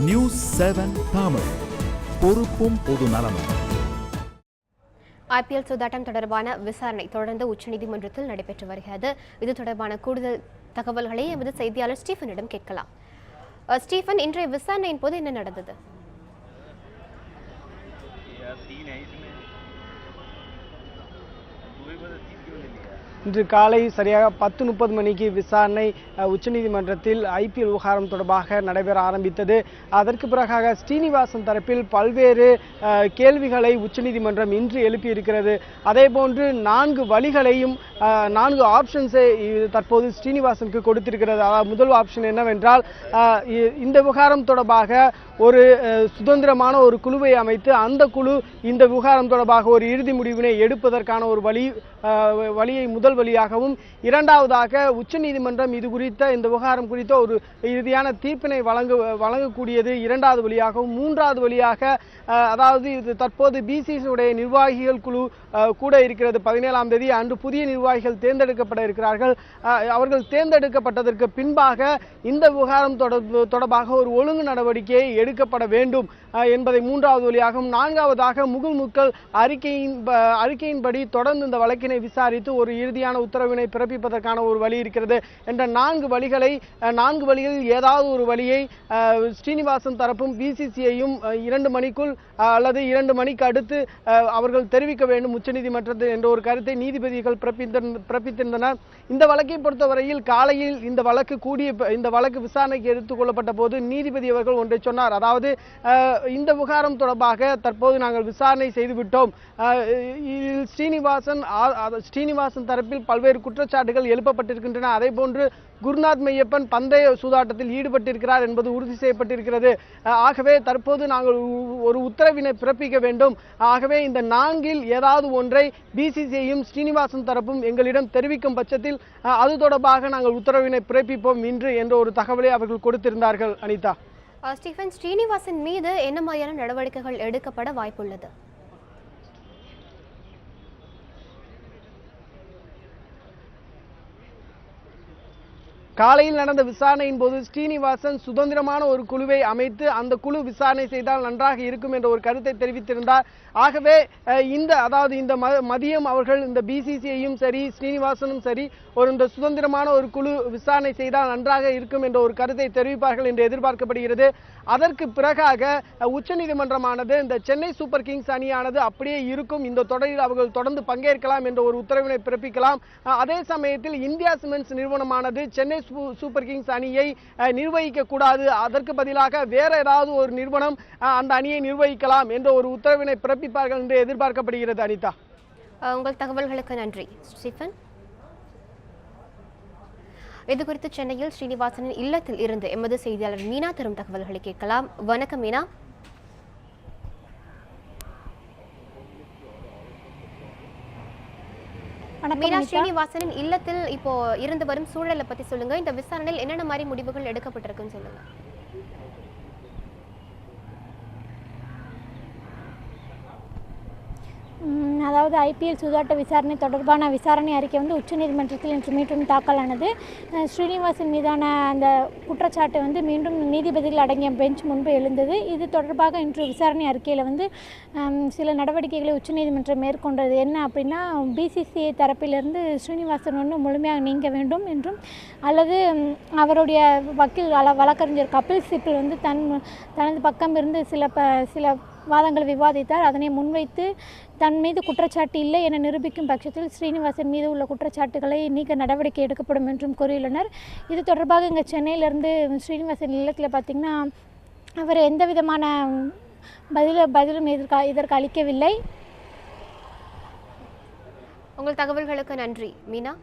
News 7 Tamil, பொறுப்பும் பொது நலமும். IPL சூதாட்டம் தொடர்பான விசாரணை தொடர்ந்து உச்சநீதிமன்றத்தில் நடைபெற்று வருகிறது. இது தொடர்பான கூடுதல் தகவல்களை எமது செய்தியாளர் ஸ்டீஃபனிடம் கேட்கலாம். ஸ்டீஃபன், இன்றைய விசாரணையின் போது என்ன நடந்தது? இன்று காலை சரியாக 10:30 மணிக்கு விசாரணை உச்சநீதிமன்றத்தில் IPL விவகாரம் தொடர்பாக நடைபெற ஆரம்பித்தது. அதற்கு பிறகாக ஸ்ரீனிவாசன் தரப்பில் பல்வேறு கேள்விகளை உச்சநீதிமன்றம் இன்று எழுப்பியிருக்கிறது. அதேபோன்று 4 வழிகளையும் 4 ஆப்ஷன்ஸை தற்போது ஸ்ரீனிவாசனுக்கு கொடுத்திருக்கிறது. அதாவது முதல் ஆப்ஷன் என்னவென்றால், இந்த விவகாரம் தொடர்பாக ஒரு சுதந்திரமான ஒரு குழுவை அமைத்து அந்த குழு இந்த விவகாரம் தொடர்பாக ஒரு இறுதி முடிவினை எடுப்பதற்கான ஒரு வழியை முதல் வழியாகவும், இரண்டாவதாக உச்சநீதிமன்றம் இது குறித்த இந்த விவகாரம் குறித்த ஒரு இறுதியான தீர்ப்பினை வழங்கக்கூடியது இரண்டாவது வழியாகவும், மூன்றாவது வழியாக அதாவது இது தற்போது BCCIடைய நிர்வாகிகள் குழு கூட இருக்கிறது. 17ஆம் தேதி அன்று புதிய நிர்வாகிகள் தேர்ந்தெடுக்கப்பட இருக்கிறார்கள். அவர்கள் தேர்ந்தெடுக்கப்பட்டதற்கு பின்பாக இந்த விவகாரம் தொடர்பாக ஒரு ஒழுங்கு நடவடிக்கையை எடுக்கப்பட வேண்டும் என்பதை மூன்றாவது வழியாகவும், நான்காவதாக முகுல் அறிக்கையின்படி தொடர்ந்து இந்த வழக்கினை விசாரித்து ஒரு இறுதியான உத்தரவினை பிறப்பிப்பதற்கான ஒரு வழி இருக்கிறது என்ற 4 வழிகளில் ஏதாவது ஒரு வழியை ஸ்ரீனிவாசன் தரப்பும் BCCIயும் 2 மணிக்குள் அல்லது 2 மணிக்கு அடுத்து அவர்கள் தெரிவிக்க வேண்டும் உச்சநீதிமன்றத்தில் என்ற ஒரு கருத்தை நீதிபதிகள் பிறப்பித்திருந்தனர். இந்த வழக்கை பொறுத்தவரையில் காலையில் இந்த வழக்கு விசாரணைக்கு எடுத்துக் கொள்ளப்பட்ட போது நீதிபதி அவர்கள் ஒன்றை சொன்னார். அதாவது இந்த விவகாரம் தொடர்பாக தற்போது நாங்கள் விசாரணை செய்துவிட்டோம். ஸ்ரீனிவாசன் தரப்பில் பல்வேறு குற்றச்சாட்டுகள் எழுப்பப்பட்டிருக்கின்றன. அதே போன்று குருநாத் மெய்யப்பன் பந்தய சூதாட்டத்தில் ஈடுபட்டிருக்கிறார் என்பது உறுதி செய்யப்பட்டிருக்கிறது. ஆகவே தற்போது நாங்கள் ஒரு உத்தரவினை பிறப்பிக்க வேண்டும். ஆகவே இந்த 4இல் ஏதாவது ஒன்றை BCCIயும் ஸ்ரீனிவாசன் தரப்பும் எங்களிடம் தெரிவிக்கும் பட்சத்தில் அது தொடர்பாக நாங்கள் உத்தரவினை பிறப்பிப்போம் இன்று என்ற ஒரு தகவலை அவர்கள் கொடுத்திருந்தார்கள். அனிதா, ஸ்டீஃபன், ஸ்ரீனிவாசன் மீது என்ன மாதிரியான நடவடிக்கைகள் எடுக்கப்பட வாய்ப்புள்ளது? காலையில் நடந்த விசாரணையின் போது ஸ்ரீனிவாசன் சுதந்திரமான ஒரு குழுவை அமைத்து அந்த குழு விசாரணை செய்தால் நன்றாக இருக்கும் என்ற ஒரு கருத்தை தெரிவித்திருந்தார். ஆகவே இந்த மதியம் அவர்கள் இந்த BCCIயும் சரி ஸ்ரீனிவாசனும் சரி இந்த சுதந்திரமான ஒரு குழு விசாரணை செய்தால் நன்றாக இருக்கும் என்ற ஒரு கருத்தை தெரிவிப்பார்கள் என்று எதிர்பார்க்கப்படுகிறது. அதற்கு பிறகாக உச்சநீதிமன்றமானது இந்த சென்னை சூப்பர் கிங்ஸ் அணியானது அப்படியே இருக்கும், இந்த தொடரில் அவர்கள் தொடர்ந்து பங்கேற்கலாம் என்ற ஒரு உத்தரவினை பிறப்பிக்கலாம். அதே சமயத்தில் இந்தியா சிமெண்ட்ஸ் நிறுவனமானது சென்னை சூப்பர் கிங்ஸ் அணியை நிர்வகிக்க கூடாது, அதற்கு பதிலாக வேற ஏதாவது ஒரு நிறுவனம் அந்த அணியை நிர்வகிக்கலாம் என்ற ஒரு உத்தரவினை பிறப்பிப்பார்கள் என்று எதிர்பார்க்கப்படுகிறது. அனிதா, உங்கள் தகவல்களுக்கு நன்றி. ஸ்டீஃபன், இது குறித்து சென்னையில் ஸ்ரீனிவாசனின் இல்லத்தில் இருந்து எமது செய்தியாளர் மீனா தரும் தகவல்களை கேட்கலாம். வணக்கம் மீனா. மீனா, ஸ்ரீனிவாசனின் இல்லத்தில் இப்போ இருந்து வரும் சூழலை பத்தி சொல்லுங்க. இந்த விசாரணையில் என்னென்ன மாதிரி முடிவுகள் எடுக்கப்பட்டிருக்குன்னு சொல்லுங்க. அதாவது IPL சூதாட்ட விசாரணை தொடர்பான விசாரணை அறிக்கை உச்சநீதிமன்றத்தில் இன்று மீண்டும் தாக்கலானது. ஸ்ரீனிவாசன் மீதான அந்த குற்றச்சாட்டு மீண்டும் நீதிபதிகள் அடங்கிய பெஞ்ச் முன்பு எழுந்தது. இது தொடர்பாக இன்று விசாரணை அறிக்கையில் சில நடவடிக்கைகளை உச்சநீதிமன்றம் மேற்கொண்டது. என்ன அப்படின்னா, BCCI தரப்பிலிருந்து ஸ்ரீனிவாசன் முழுமையாக நீங்க வேண்டும் என்றும், அல்லது அவருடைய வழக்கறிஞர் கபில் சிபில் தனது பக்கம் இருந்து சில வாதங்கள் விவாதித்தார். அதனை முன்வைத்து தன் மீது குற்றச்சாட்டு இல்லை என நிரூபிக்கும் பட்சத்தில் ஸ்ரீனிவாசன் மீது உள்ள குற்றச்சாட்டுகளை நீக்க நடவடிக்கை எடுக்கப்படும் என்றும் கூறியுள்ளனர். இது தொடர்பாக இங்கே சென்னையிலிருந்து ஸ்ரீனிவாசன் இல்லத்தில் பார்த்திங்கன்னா அவர் எந்த விதமான பதிலும் இதற்கு அளிக்கவில்லை. உங்கள் தகவல்களுக்கு நன்றி மீனா.